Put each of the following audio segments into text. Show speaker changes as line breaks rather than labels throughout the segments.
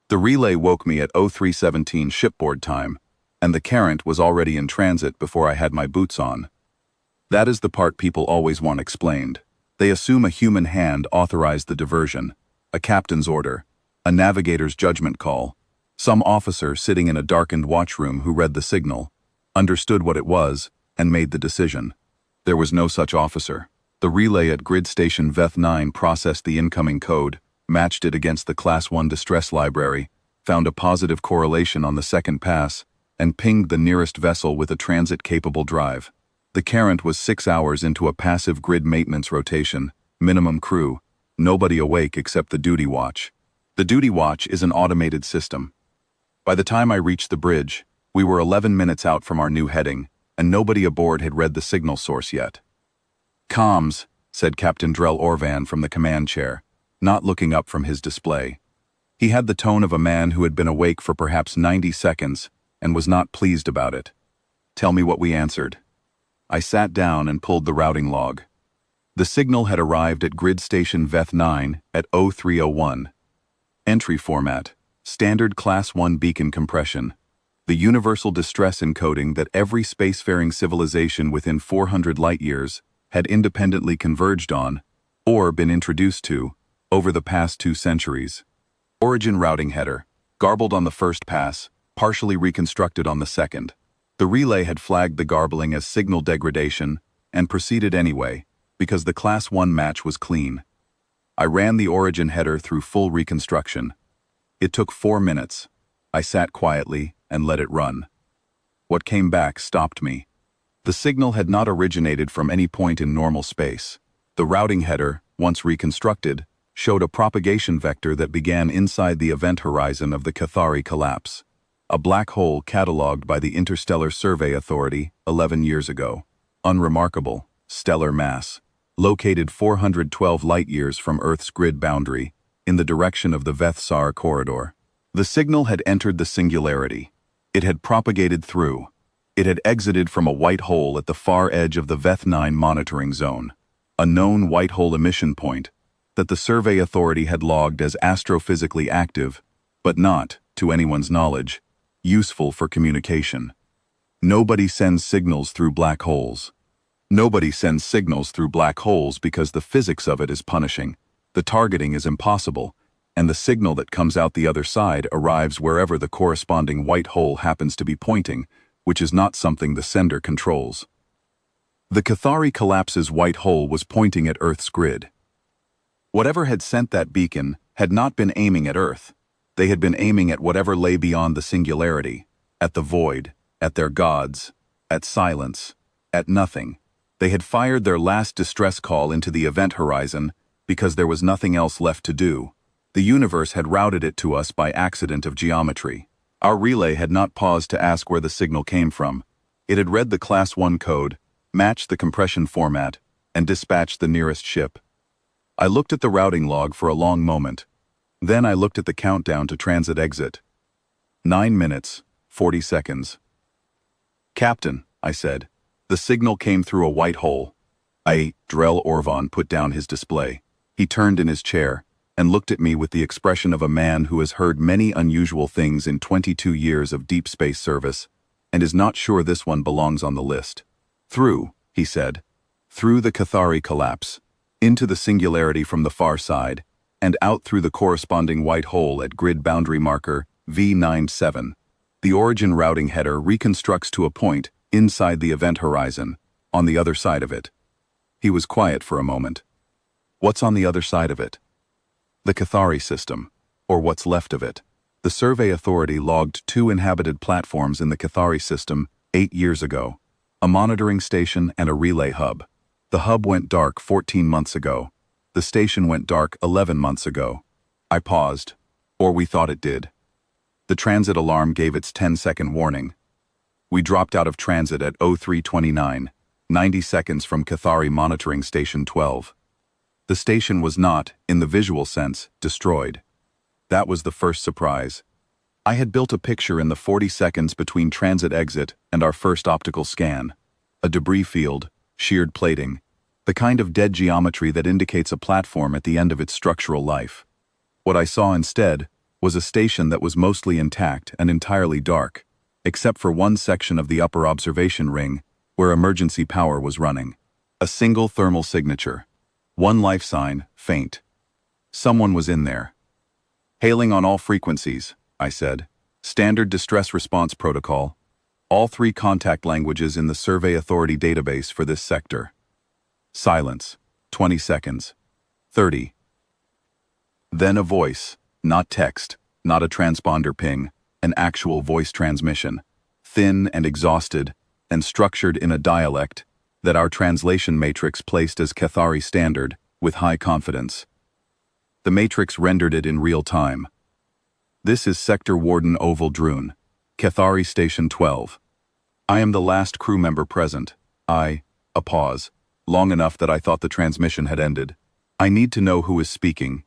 The relay woke me at 03:17 shipboard time, and the Carrant was already in transit before I had my boots on. That is the part people always want explained. They assume a human hand authorized the diversion, a captain's order, a navigator's judgment call, some officer sitting in a darkened watchroom who read the signal, understood what it was, and made the decision. There was no such officer. The relay at grid station VETH-9 processed the incoming code, matched it against the Class 1 distress library, found a positive correlation on the second pass, and pinged the nearest vessel with a transit-capable drive. The Carrant was 6 hours into a passive grid maintenance rotation, minimum crew, nobody awake except the duty watch. The duty watch is an automated system. By the time I reached the bridge, we were 11 minutes out from our new heading, and nobody aboard had read the signal source yet. "Comms," said Captain Drell Orvan from the command chair, not looking up from his display. He had the tone of a man who had been awake for perhaps 90 seconds and was not pleased about it. "Tell me what we answered." I sat down and pulled the routing log. The signal had arrived at grid station VETH-9 at 03:01. Entry format: standard Class 1 beacon compression. The universal distress encoding that every spacefaring civilization within 400 light-years had independently converged on, or been introduced to, over the past 2 centuries. Origin routing header, garbled on the first pass, partially reconstructed on the second. The relay had flagged the garbling as signal degradation, and proceeded anyway, because the Class 1 match was clean. I ran the origin header through full reconstruction. It took 4 minutes. I sat quietly and let it run. What came back stopped me. The signal had not originated from any point in normal space. The routing header, once reconstructed, showed a propagation vector that began inside the event horizon of the Cathari collapse, a black hole catalogued by the Interstellar Survey Authority 11 years ago. Unremarkable, stellar mass, located 412 light-years from Earth's grid boundary, in the direction of the Veth-Sar corridor. The signal had entered the singularity. It had propagated through. It had exited from a white hole at the far edge of the VETH-9 monitoring zone, a known white hole emission point that the Survey Authority had logged as astrophysically active, but not, to anyone's knowledge, useful for communication. Nobody sends signals through black holes. Nobody sends signals through black holes because the physics of it is punishing, the targeting is impossible, and the signal that comes out the other side arrives wherever the corresponding white hole happens to be pointing, which is not something the sender controls. The Cathari collapse's white hole was pointing at Earth's grid. Whatever had sent that beacon had not been aiming at Earth. They had been aiming at whatever lay beyond the singularity, at the void, at their gods, at silence, at nothing. They had fired their last distress call into the event horizon because there was nothing else left to do. The universe had routed it to us by accident of geometry. Our relay had not paused to ask where the signal came from. It had read the Class 1 code, matched the compression format, and dispatched the nearest ship. I looked at the routing log for a long moment. Then I looked at the countdown to transit exit. 9 minutes, 40 seconds. "Captain," I said, "the signal came through a white hole." Drell Orvan put down his display. He turned in his chair and looked at me with the expression of a man who has heard many unusual things in 22 years of deep space service, and is not sure this one belongs on the list. "Through," he said, "through the Cathari collapse, into the singularity from the far side, and out through the corresponding white hole at grid boundary marker V97. The origin routing header reconstructs to a point inside the event horizon, on the other side of it." He was quiet for a moment. "What's on the other side of it?" "The Cathari system, or what's left of it." The Survey Authority logged 2 inhabited platforms in the Cathari system 8 years ago, a monitoring station and a relay hub. The hub went dark 14 months ago. The station went dark 11 months ago. I paused, or we thought it did. The transit alarm gave its 10-second warning. We dropped out of transit at 03:29, 90 seconds from Cathari Monitoring Station 12. The station was not, in the visual sense, destroyed. That was the first surprise. I had built a picture in the 40 seconds between transit exit and our first optical scan. A debris field, sheared plating, the kind of dead geometry that indicates a platform at the end of its structural life. What I saw instead was a station that was mostly intact and entirely dark, except for one section of the upper observation ring where emergency power was running. A single thermal signature. One life sign, faint. Someone was in there. Hailing on all frequencies, I said. Standard distress response protocol. All 3 contact languages in the Survey Authority database for this sector. Silence. 20 seconds. 30. Then a voice, not text, not a transponder ping, an actual voice transmission, thin and exhausted, and structured in a dialect that our translation matrix placed as Cathari standard with high confidence. The matrix rendered it in real time. This is Sector Warden Oval Droon, Cathari Station 12. I am the last crew member present. A pause, long enough that I thought the transmission had ended. I need to know who is speaking.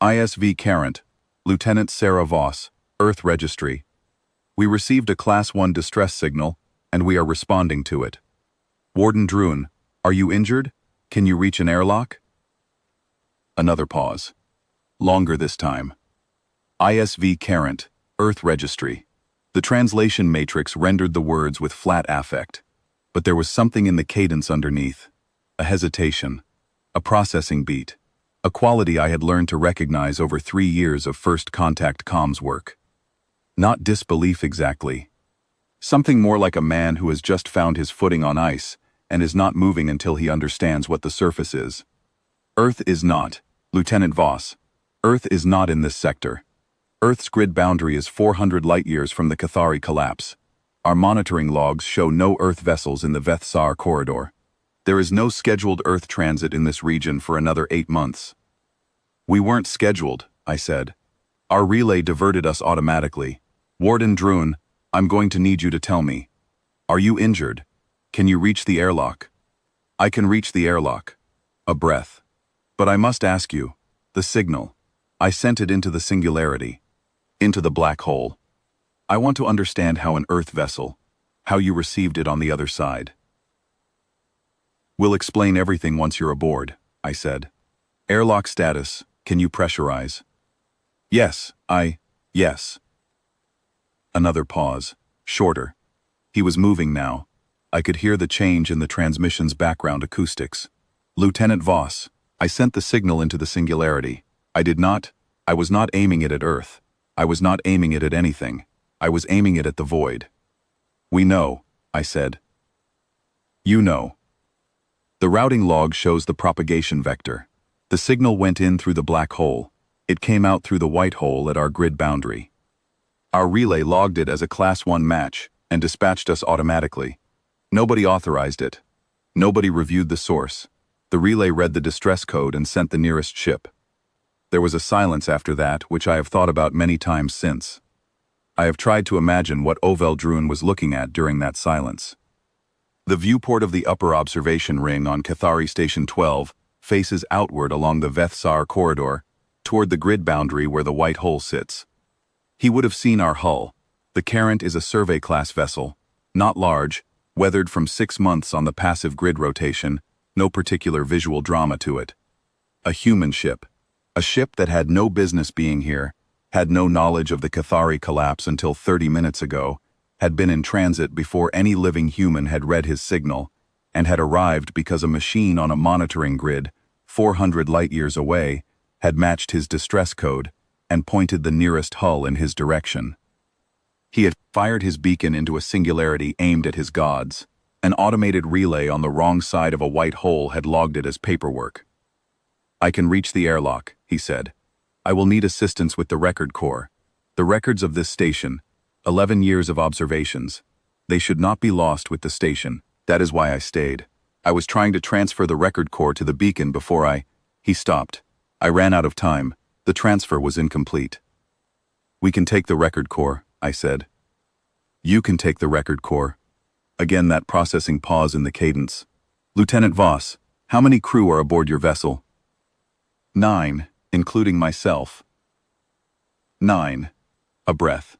ISV Carent, Lieutenant Sarah Voss, Earth Registry. We received a Class 1 distress signal, and we are responding to it. Warden Droon, are you injured? Can you reach an airlock? Another pause. Longer this time. ISV Carent, Earth Registry. The translation matrix rendered the words with flat affect, but there was something in the cadence underneath. A hesitation. A processing beat. A quality I had learned to recognize over 3 years of first contact comms work. Not disbelief exactly. Something more like a man who has just found his footing on ice and is not moving until he understands what the surface is. Earth is not, Lieutenant Voss. Earth is not in this sector. Earth's grid boundary is 400 light-years from the Cathari collapse. Our monitoring logs show no Earth vessels in the Veth-Sar corridor. There is no scheduled Earth transit in this region for another 8 months. We weren't scheduled, I said. Our relay diverted us automatically. Warden Droon, I'm going to need you to tell me. Are you injured? Can you reach the airlock? I can reach the airlock. A breath. But I must ask you, the signal. I sent it into the singularity. Into the black hole. I want to understand how an Earth vessel, how you received it on the other side. We'll explain everything once you're aboard, I said. Airlock status, can you pressurize? Yes. Yes. Another pause, shorter. He was moving now. I could hear the change in the transmission's background acoustics. Lieutenant Voss, I sent the signal into the singularity. I was not aiming it at Earth. I was not aiming it at anything. I was aiming it at the void. We know, I said. You know. The routing log shows the propagation vector. The signal went in through the black hole. It came out through the white hole at our grid boundary. Our relay logged it as a Class 1 match and dispatched us automatically. Nobody authorized it. Nobody reviewed the source. The relay read the distress code and sent the nearest ship. There was a silence after that, which I have thought about many times since. I have tried to imagine what Ovel Droon was looking at during that silence. The viewport of the upper observation ring on Cathari Station 12 faces outward along the Veth-Sar corridor, toward the grid boundary where the white hole sits. He would have seen our hull. The Carent is a survey-class vessel, not large, weathered from 6 months on the passive grid rotation, no particular visual drama to it. A human ship. A ship that had no business being here, had no knowledge of the Cathari collapse until 30 minutes ago, had been in transit before any living human had read his signal, and had arrived because a machine on a monitoring grid, 400 light-years away, had matched his distress code and pointed the nearest hull in his direction. He had fired his beacon into a singularity aimed at his gods. An automated relay on the wrong side of a white hole had logged it as paperwork. I can reach the airlock, he said. I will need assistance with the record core. The records of this station, 11 years of observations. They should not be lost with the station. That is why I stayed. I was trying to transfer the record core to the beacon before He stopped. I ran out of time. The transfer was incomplete. We can take the record core, I said. You can take the record core. Again that processing pause in the cadence. Lieutenant Voss, how many crew are aboard your vessel? 9, including myself. 9. A breath.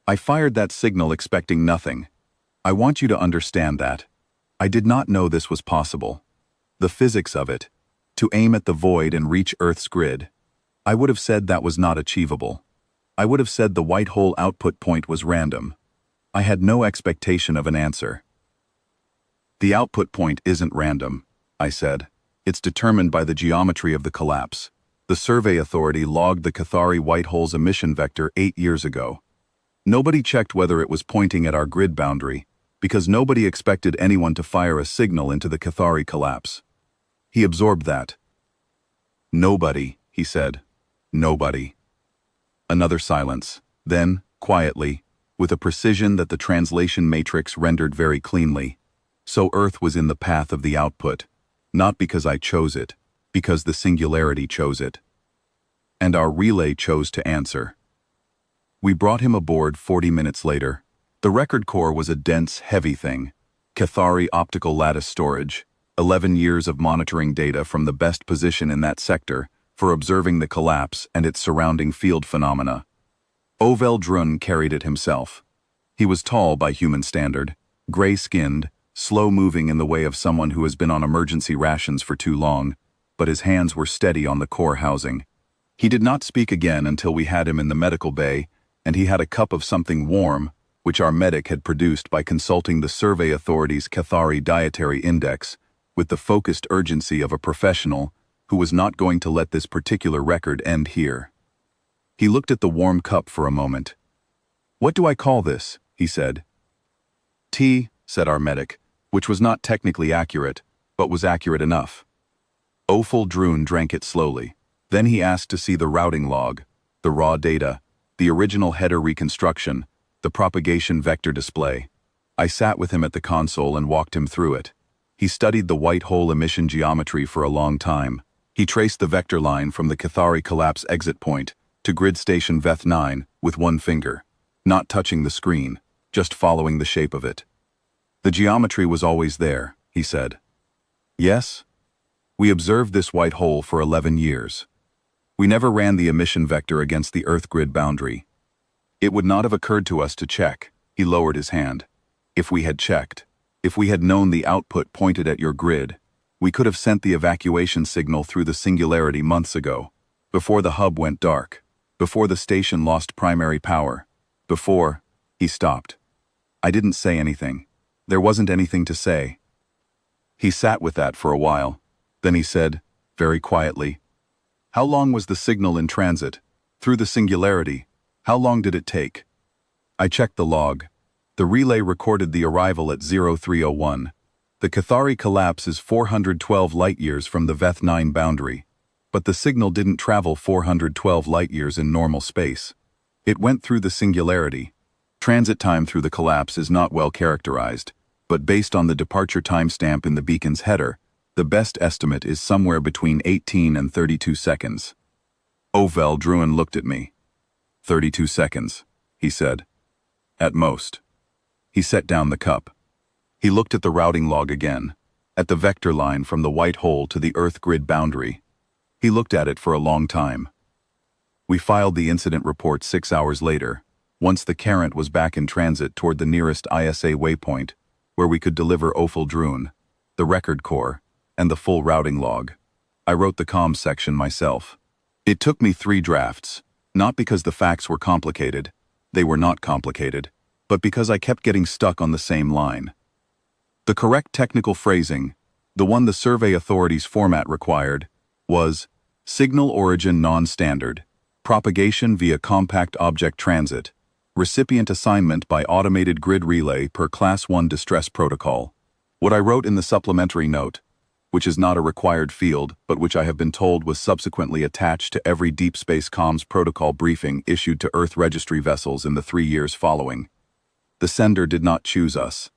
I fired that signal expecting nothing. I want you to understand that. I did not know this was possible. The physics of it. To aim at the void and reach Earth's grid. I would have said that was not achievable. I would have said the white hole output point was random. I had no expectation of an answer. The output point isn't random, I said. It's determined by the geometry of the collapse. The survey authority logged the Cathari white hole's emission vector 8 years ago. Nobody checked whether it was pointing at our grid boundary, because nobody expected anyone to fire a signal into the Cathari collapse. He absorbed that. Nobody, he said. Nobody. Another silence. Then, quietly, with a precision that the translation matrix rendered very cleanly, so Earth was in the path of the output, not because I chose it, because the singularity chose it. And our relay chose to answer. We brought him aboard 40 minutes later. The record core was a dense, heavy thing. Cathari optical lattice storage, 11 years of monitoring data from the best position in that sector for observing the collapse and its surrounding field phenomena. Ovel Drun carried it himself. He was tall by human standard, gray-skinned, slow-moving in the way of someone who has been on emergency rations for too long, but his hands were steady on the core housing. He did not speak again until we had him in the medical bay, and he had a cup of something warm, which our medic had produced by consulting the survey authority's Cathari dietary index, with the focused urgency of a professional who was not going to let this particular record end here. He looked at the warm cup for a moment. "What do I call this?" he said. "Tea," said our medic, which was not technically accurate, but was accurate enough. Ovel Drun drank it slowly. Then he asked to see the routing log, the raw data, the original header reconstruction, the propagation vector display. I sat with him at the console and walked him through it. He studied the white hole emission geometry for a long time. He traced the vector line from the Cathari collapse exit point to grid station VETH9 with one finger, not touching the screen, just following the shape of it. The geometry was always there, he said. Yes? We observed this white hole for 11 years. We never ran the emission vector against the Earth grid boundary. It would not have occurred to us to check. He lowered his hand. If we had checked, if we had known the output pointed at your grid, we could have sent the evacuation signal through the singularity months ago, before the hub went dark, before the station lost primary power, before... He stopped. I didn't say anything. There wasn't anything to say. He sat with that for a while. Then he said, very quietly, "How long was the signal in transit? Through the singularity? How long did it take?" I checked the log. The relay recorded the arrival at 0301. The Cathari collapse is 412 light-years from the VETH9 boundary, but the signal didn't travel 412 light-years in normal space. It went through the singularity. Transit time through the collapse is not well characterized, but based on the departure timestamp in the beacon's header, the best estimate is somewhere between 18 and 32 seconds. Ovel Drun looked at me. 32 seconds, he said. At most. He set down the cup. He looked at the routing log again, at the vector line from the white hole to the Earth grid boundary. He looked at it for a long time. We filed the incident report 6 hours later, once the Carrant was back in transit toward the nearest ISA waypoint, where we could deliver Ovel Drun, the record core, and the full routing log. I wrote the comms section myself. It took me 3 drafts, not because the facts were complicated, they were not complicated, but because I kept getting stuck on the same line. The correct technical phrasing, the one the survey authority's format required, was signal origin non-standard, propagation via compact object transit, recipient assignment by automated grid relay per Class 1 distress protocol. What I wrote in the supplementary note, which is not a required field, but which I have been told was subsequently attached to every Deep Space Comms protocol briefing issued to Earth registry vessels in the 3 years following. The sender did not choose us.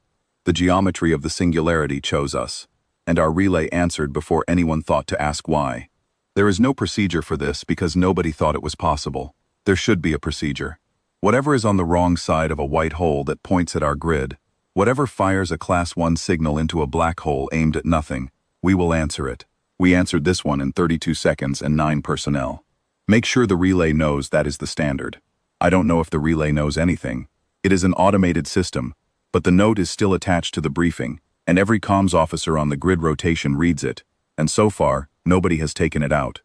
The geometry of the singularity chose us, and our relay answered before anyone thought to ask why. There is no procedure for this because nobody thought it was possible. There should be a procedure. Whatever is on the wrong side of a white hole that points at our grid, whatever fires a Class 1 signal into a black hole aimed at nothing, we will answer it. We answered this one in 32 seconds and 9 personnel. Make sure the relay knows that is the standard. I don't know if the relay knows anything. It is an automated system, but the note is still attached to the briefing, and every comms officer on the grid rotation reads it, and so far, nobody has taken it out.